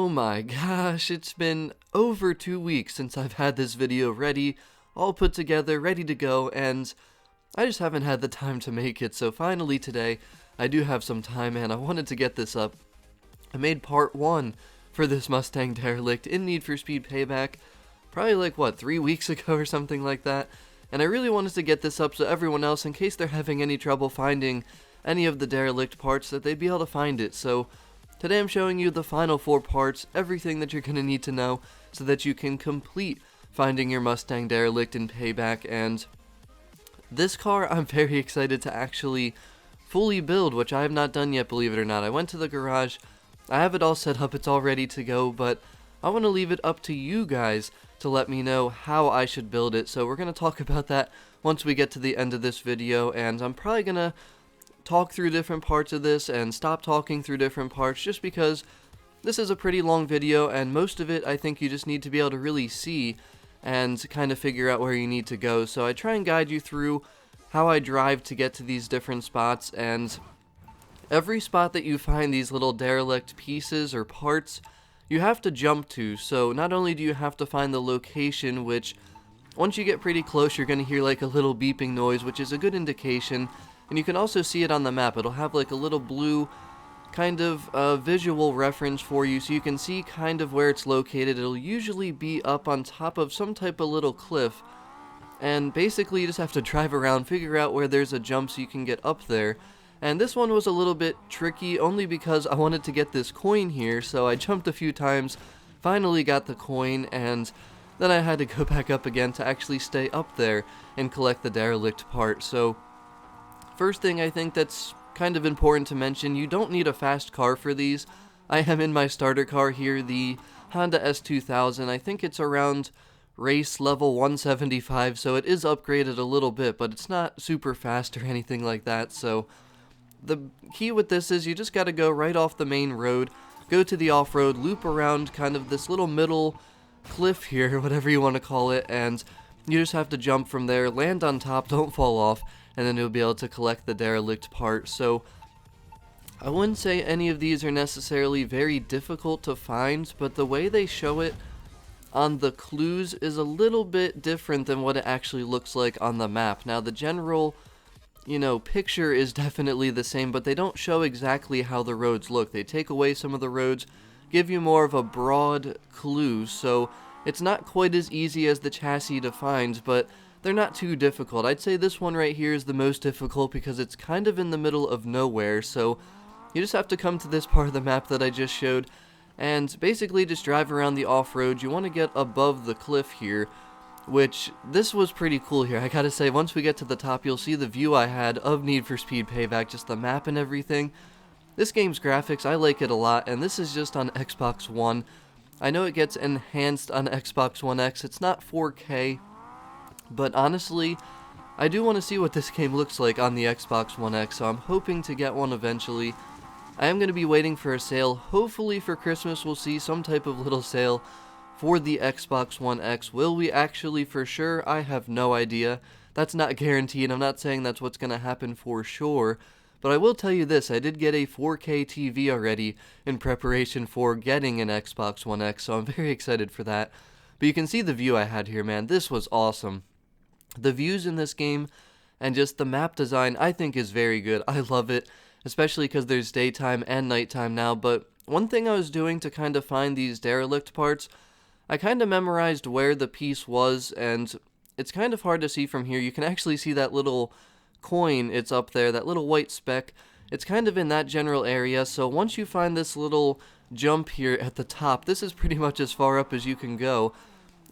Oh my gosh, it's been over 2 weeks since I've had this video ready, all put together, ready to go, and I just haven't had the time to make it, so finally today, I do have some time and I wanted to get this up. I made part 1 for this Mustang Derelict in Need For Speed Payback, probably like, 3 weeks ago or something like that, and I really wanted to get this up so everyone else, in case they're having any trouble finding any of the Derelict parts, that they'd be able to find it. So today I'm showing you the final 4 parts, everything that you're going to need to know so that you can complete finding your Mustang Derelict in Payback. And this car I'm very excited to actually fully build, which I have not done yet, believe it or not. I went to the garage, I have it all set up, it's all ready to go, but I want to leave it up to you guys to let me know how I should build it. So we're going to talk about that once we get to the end of this video, and I'm probably going to talk through different parts of this and stop talking through different parts, just because this is a pretty long video and most of it I think you just need to be able to really see and kind of figure out where you need to go. So I try and guide you through how I drive to get to these different spots, and every spot that you find these little derelict pieces or parts, you have to jump to. So not only do you have to find the location, which once you get pretty close you're going to hear like a little beeping noise, which is a good indication. And you can also see it on the map. It'll have like a little blue kind of visual reference for you, so you can see kind of where it's located. It'll usually be up on top of some type of little cliff. And basically you just have to drive around, figure out where there's a jump so you can get up there. And this one was a little bit tricky only because I wanted to get this coin here, so I jumped a few times, finally got the coin, and then I had to go back up again to actually stay up there and collect the derelict part. So first thing I think that's kind of important to mention, you don't need a fast car for these. I am in my starter car here, the Honda S2000. I think it's around race level 175, so it is upgraded a little bit, but it's not super fast or anything like that. So the key with this is you just got to go right off the main road, go to the off-road, loop around kind of this little middle cliff here, whatever you want to call it, and you just have to jump from there, land on top, don't fall off, and then you'll be able to collect the derelict part. So I wouldn't say any of these are necessarily very difficult to find, but the way they show it on the clues is a little bit different than what it actually looks like on the map. Now the general, picture is definitely the same, but they don't show exactly how the roads look. They take away some of the roads, give you more of a broad clue, so it's not quite as easy as the chassis to find, but they're not too difficult. I'd say this one right here is the most difficult because it's kind of in the middle of nowhere, so you just have to come to this part of the map that I just showed and basically just drive around the off-road. You want to get above the cliff here, which this was pretty cool here. I gotta say, once we get to the top, you'll see the view I had of Need For Speed Payback, just the map and everything. This game's graphics, I like it a lot, and this is just on Xbox One. I know it gets enhanced on Xbox One X. It's not 4K, but honestly, I do want to see what this game looks like on the Xbox One X, so I'm hoping to get one eventually. I am going to be waiting for a sale. Hopefully for Christmas we'll see some type of little sale for the Xbox One X. Will we actually for sure? I have no idea. That's not guaranteed. I'm not saying that's what's going to happen for sure. But I will tell you this, I did get a 4K TV already in preparation for getting an Xbox One X, so I'm very excited for that. But you can see the view I had here, man. This was awesome. The views in this game and just the map design I think is very good. I love it, especially because there's daytime and nighttime now. But one thing I was doing to kind of find these derelict parts, I kind of memorized where the piece was, and it's kind of hard to see from here. You can actually see that little coin, it's up there, that little white speck. It's kind of in that general area, so once you find this little jump here at the top, this is pretty much as far up as you can go.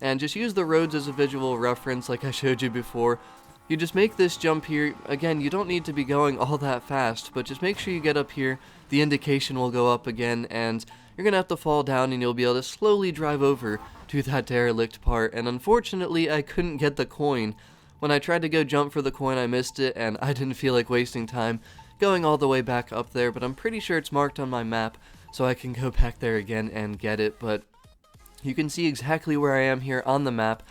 And just use the roads as a visual reference like I showed you before. You just make this jump here. Again, you don't need to be going all that fast, but just make sure you get up here. The indication will go up again, and you're going to have to fall down, and you'll be able to slowly drive over to that derelict part. And unfortunately, I couldn't get the coin. When I tried to go jump for the coin, I missed it, and I didn't feel like wasting time going all the way back up there, but I'm pretty sure it's marked on my map, so I can go back there again and get it. But you can see exactly where I am here on the map.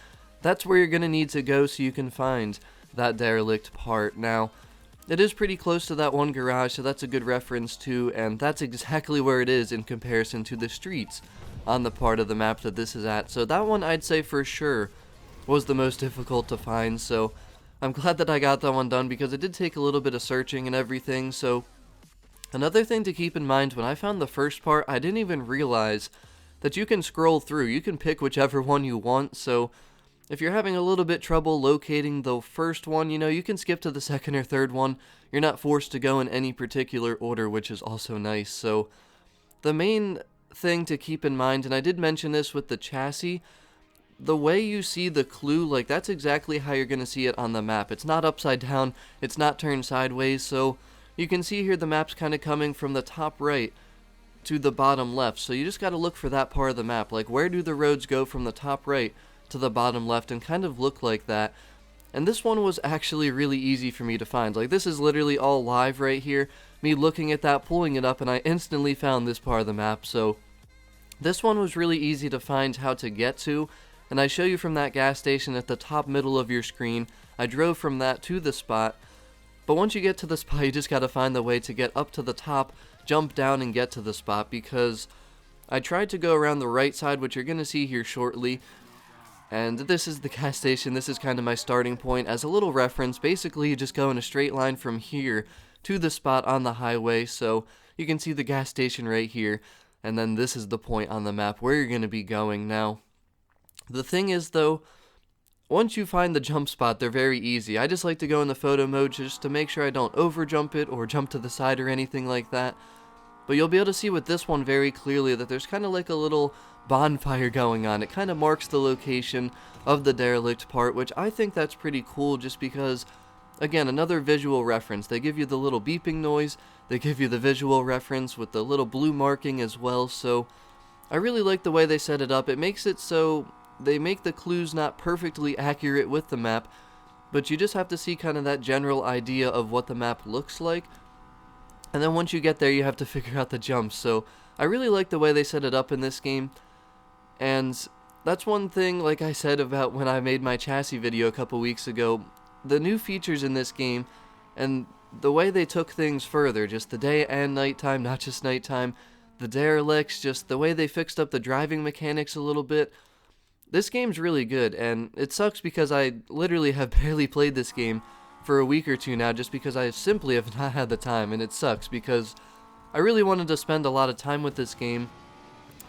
That's where you're going to need to go so you can find that derelict part. Now, it is pretty close to that one garage, so that's a good reference too, and that's exactly where it is in comparison to the streets on the part of the map that this is at. So that one I'd say for sure was the most difficult to find, so I'm glad that I got that one done because it did take a little bit of searching and everything. So another thing to keep in mind, when I found the first part, I didn't even realize that you can scroll through. You can pick whichever one you want, so if you're having a little bit trouble locating the first one, you know, you can skip to the second or third one. You're not forced to go in any particular order, which is also nice. So the main thing to keep in mind, and I did mention this with the chassis, the way you see the clue, like that's exactly how you're going to see it on the map. It's not upside down, it's not turned sideways, so you can see here the map's kind of coming from the top right to the bottom left. So you just got to look for that part of the map, like where do the roads go from the top right to the bottom left, and kind of look like that. And this one was actually really easy for me to find. Like this is literally all live right here, me looking at that, pulling it up, and I instantly found this part of the map. So this one was really easy to find how to get to, and I show you from that gas station at the top middle of your screen. I drove from that to the spot, but once you get to the spot, you just gotta find the way to get up to the top, jump down, and get to the spot, because I tried to go around the right side, which you're gonna see here shortly, and this is the gas station. This is kind of my starting point. As a little reference, basically you just go in a straight line from here to the spot on the highway, so you can see the gas station right here, and then this is the point on the map where you're gonna be going. Now, the thing is though, once you find the jump spot, they're very easy. I just like to go in the photo mode just to make sure I don't over jump it or jump to the side or anything like that. But you'll be able to see with this one very clearly that there's kind of like a little bonfire going on. It kind of marks the location of the derelict part, which I think that's pretty cool just because, again, another visual reference. They give you the little beeping noise, they give you the visual reference with the little blue marking as well, so I really like the way they set it up. It makes it so they make the clues not perfectly accurate with the map, but you just have to see kind of that general idea of what the map looks like, and then once you get there you have to figure out the jumps. So I really like the way they set it up in this game, and that's one thing, like I said about when I made my chassis video a couple weeks ago, the new features in this game and the way they took things further, just the day and nighttime, not just nighttime, the derelicts, just the way they fixed up the driving mechanics a little bit. This game's really good, and it sucks because I literally have barely played this game for a week or two now just because I simply have not had the time, and it sucks because I really wanted to spend a lot of time with this game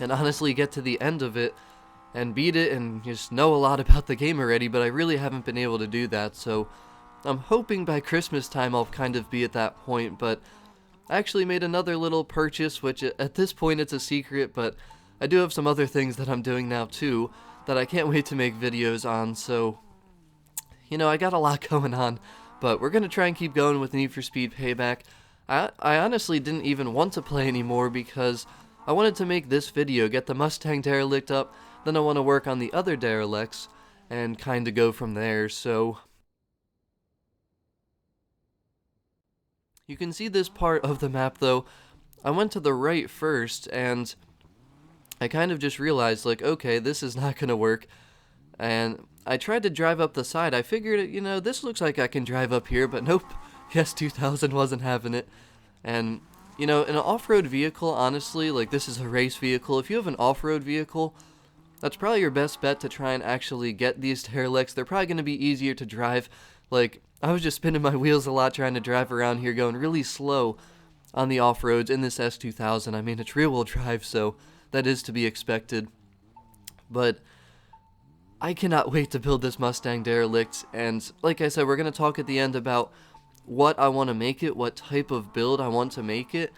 and honestly get to the end of it and beat it and just know a lot about the game already, but I really haven't been able to do that. So I'm hoping by Christmas time I'll kind of be at that point. But I actually made another little purchase, which at this point it's a secret, but I do have some other things that I'm doing now too that I can't wait to make videos on. So, you know, I got a lot going on, but we're going to try and keep going with Need For Speed Payback. I honestly didn't even want to play anymore because I wanted to make this video, get the Mustang Derelict up, then I want to work on the other derelicts and kind of go from there. So you can see this part of the map though. I went to the right first and I kind of just realized, like, okay, this is not going to work, and I tried to drive up the side. I figured, you know, this looks like I can drive up here, but nope, yes, 2000 wasn't having it. And, you know, in an off-road vehicle, honestly, like, this is a race vehicle. If you have an off-road vehicle, that's probably your best bet to try and actually get these derelicts. They're probably going to be easier to drive. Like, I was just spinning my wheels a lot trying to drive around here, going really slow on the off-roads in this S2000. I mean, it's rear-wheel drive, so that is to be expected. But I cannot wait to build this Mustang Derelict, and like I said, we're going to talk at the end about what I want to make it, what type of build I want to make it,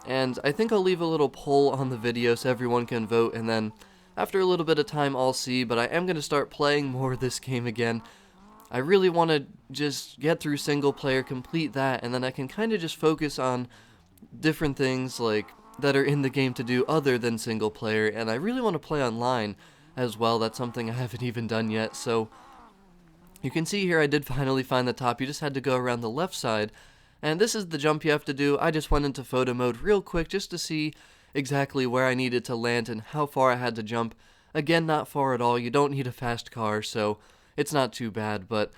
and I think I'll leave a little poll on the video so everyone can vote, and then after a little bit of time I'll see. But I am going to start playing more of this game again. I really want to just get through single player, complete that, and then I can kind of just focus on different things like that are in the game to do other than single player, and I really want to play online as well. That's something I haven't even done yet. So you can see here I did finally find the top. You just had to go around the left side, and this is the jump you have to do. I just went into photo mode real quick just to see exactly where I needed to land and how far I had to jump. Again, not far at all. You don't need a fast car, so it's not too bad. But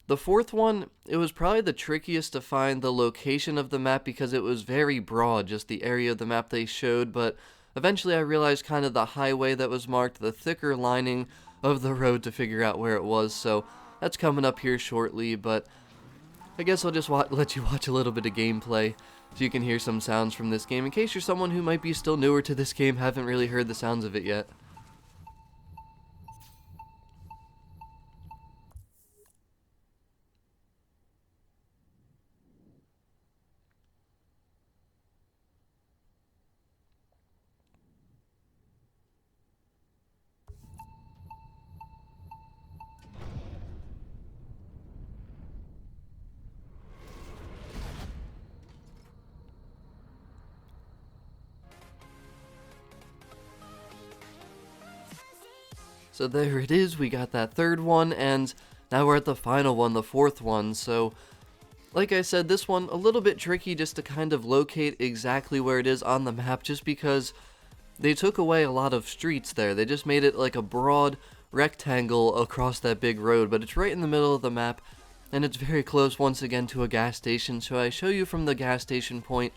the fourth one, it was probably the trickiest to find the location of the map because it was very broad, just the area of the map they showed. But eventually I realized kind of the highway that was marked, the thicker lining of the road to figure out where it was, so that's coming up here shortly, but I guess I'll just let you watch a little bit of gameplay so you can hear some sounds from this game in case you're someone who might be still newer to this game, haven't really heard the sounds of it yet. So there it is, we got that third one, and now we're at the final one, the fourth one. So, like I said, this one a little bit tricky just to kind of locate exactly where it is on the map, just because they took away a lot of streets there. They just made it like a broad rectangle across that big road, but it's right in the middle of the map, and it's very close once again to a gas station. So I show you from the gas station point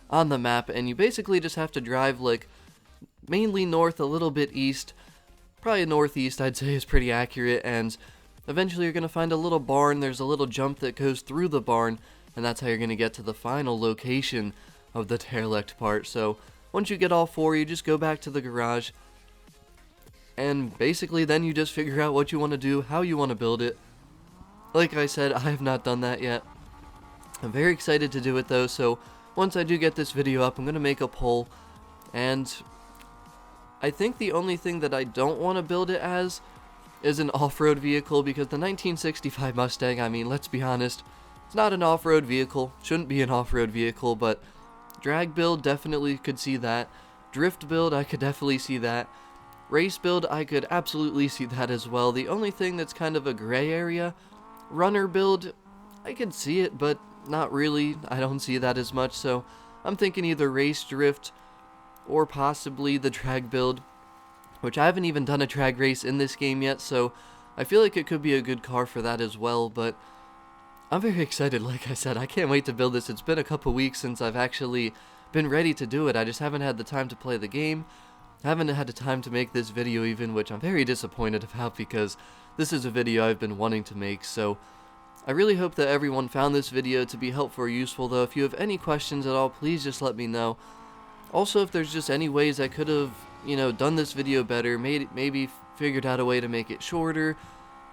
on the map, and you basically just have to drive like mainly north, a little bit east, probably northeast I'd say is pretty accurate, and eventually you're going to find a little barn. There's a little jump that goes through the barn, and that's how you're going to get to the final location of the derelict part. So once you get all four, you just go back to the garage, and basically then you just figure out what you want to do, how you want to build it. Like I said, I have not done that yet. I'm very excited to do it though, so once I do get this video up, I'm going to make a poll, and I think the only thing that I don't want to build it as is an off-road vehicle, because the 1965 Mustang, I mean, let's be honest, it's not an off-road vehicle, shouldn't be an off-road vehicle, but drag build, definitely could see that. Drift build, I could definitely see that. Race build, I could absolutely see that as well. The only thing that's kind of a gray area, runner build, I could see it, but not really. I don't see that as much, so I'm thinking either race, drift, or possibly the drag build, which I haven't even done a drag race in this game yet, so I feel like it could be a good car for that as well. But I'm very excited, like I said. I can't wait to build this. It's been a couple weeks since I've actually been ready to do it. I just haven't had the time to play the game, haven't had the time to make this video even, which I'm very disappointed about, because this is a video I've been wanting to make. So I really hope that everyone found this video to be helpful or useful, though. If you have any questions at all, please just let me know. Also, if there's just any ways I could have, done this video better, maybe figured out a way to make it shorter,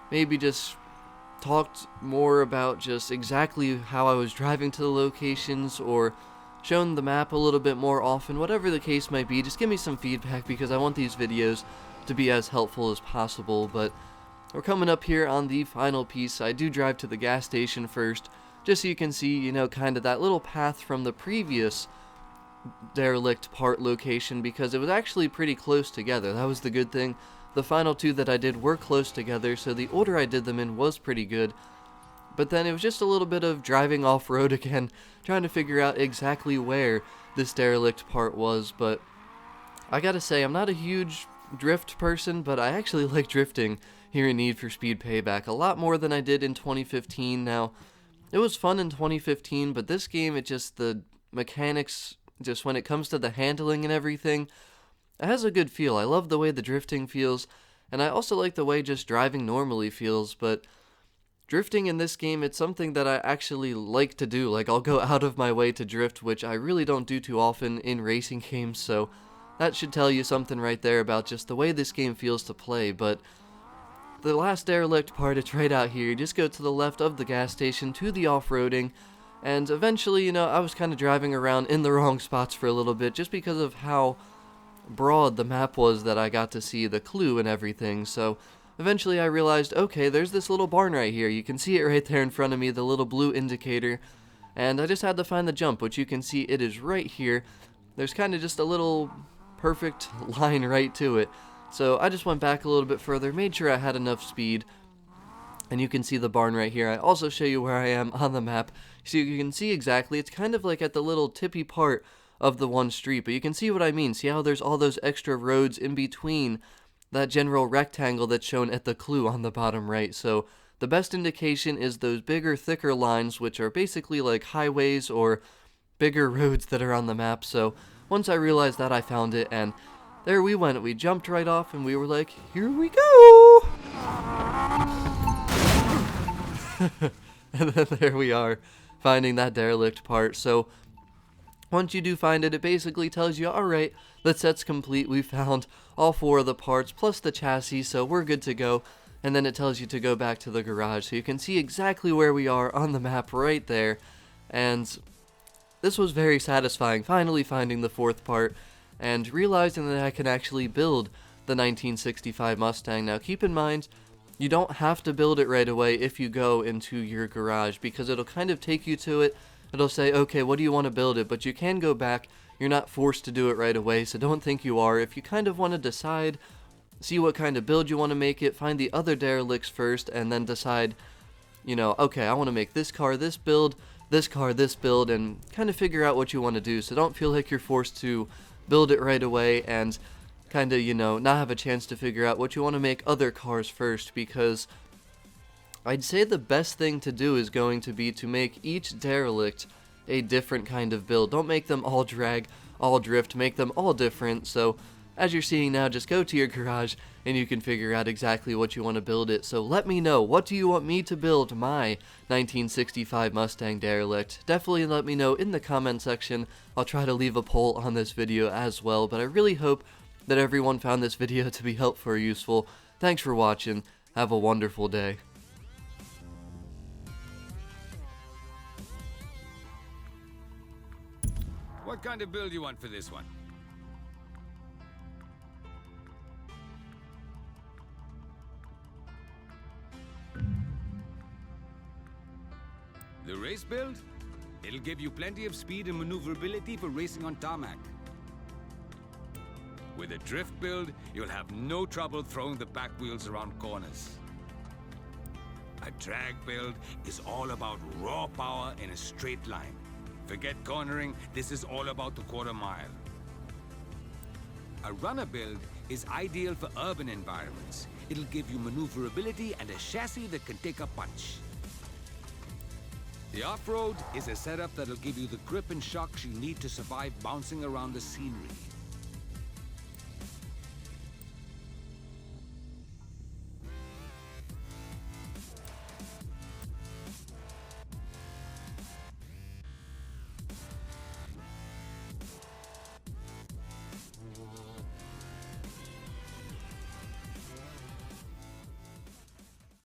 maybe just talked more about just exactly how I was driving to the locations, or shown the map a little bit more often, whatever the case might be, just give me some feedback, because I want these videos to be as helpful as possible. But we're coming up here on the final piece. I do drive to the gas station first, just so you can see, kind of that little path from the previous derelict part location, because it was actually pretty close together. That was the good thing. The final two that I did were close together, so the order I did them in was pretty good. But then it was just a little bit of driving off-road again, trying to figure out exactly where this derelict part was. But I gotta say, I'm not a huge drift person, but I actually like drifting here in Need for Speed Payback a lot more than I did in 2015. Now, it was fun in 2015, but this game, the mechanics, just when it comes to the handling and everything, it has a good feel. I love the way the drifting feels, and I also like the way just driving normally feels. But drifting in this game, it's something that I actually like to do. Like, I'll go out of my way to drift, which I really don't do too often in racing games, so that should tell you something right there about just the way this game feels to play. But the last derelict part, it's right out here. You just go to the left of the gas station to the off-roading, and eventually, I was kind of driving around in the wrong spots for a little bit, just because of how broad the map was that I got to see the clue and everything. So eventually I realized, okay, there's this little barn right here. You can see it right there in front of me, the little blue indicator. And I just had to find the jump, which you can see it is right here. There's kind of just a little perfect line right to it. So I just went back a little bit further, made sure I had enough speed, and you can see the barn right here. I also show you where I am on the map, so you can see exactly. It's kind of like at the little tippy part of the one street, but you can see what I mean. See how there's all those extra roads in between that general rectangle that's shown at the clue on the bottom right. So the best indication is those bigger, thicker lines, which are basically like highways or bigger roads that are on the map. So once I realized that, I found it, and there we went. We jumped right off, and we were like, here we go! And then there we are, finding that derelict part. So once you do find it, it basically tells you, alright, the set's complete. We found all 4 of the parts, plus the chassis, so we're good to go. And then it tells you to go back to the garage, so you can see exactly where we are on the map right there. And this was very satisfying, finally finding the 4th part, and realizing that I can actually build the 1965 Mustang. Now keep in mind, you don't have to build it right away if you go into your garage, because it'll kind of take you to it. It'll say, okay, what do you want to build it? But you can go back. You're not forced to do it right away, so don't think you are. If you kind of want to decide, see what kind of build you want to make it, find the other derelicts first, and then decide, you know, okay, I want to make this car this build, this car this build, and kind of figure out what you want to do. So don't feel like you're forced to build it right away and kind of, you know, not have a chance to figure out what you want to make other cars first, because I'd say the best thing to do is going to be to make each derelict a different kind of build. Don't make them all drag, all drift, make them all different. So as you're seeing now, just go to your garage and you can figure out exactly what you want to build it. So let me know, what do you want me to build my 1965 Mustang Derelict? Definitely let me know in the comment section. I'll try to leave a poll on this video as well, but I really hope that everyone found this video to be helpful or useful. Thanks for watching. Have a wonderful day. What kind of build you want for this one? The race build? It'll give you plenty of speed and maneuverability for racing on tarmac. With a drift build, you'll have no trouble throwing the back wheels around corners. A drag build is all about raw power in a straight line. Forget cornering, this is all about the quarter mile. A runner build is ideal for urban environments. It'll give you maneuverability and a chassis that can take a punch. The off-road is a setup that'll give you the grip and shocks you need to survive bouncing around the scenery.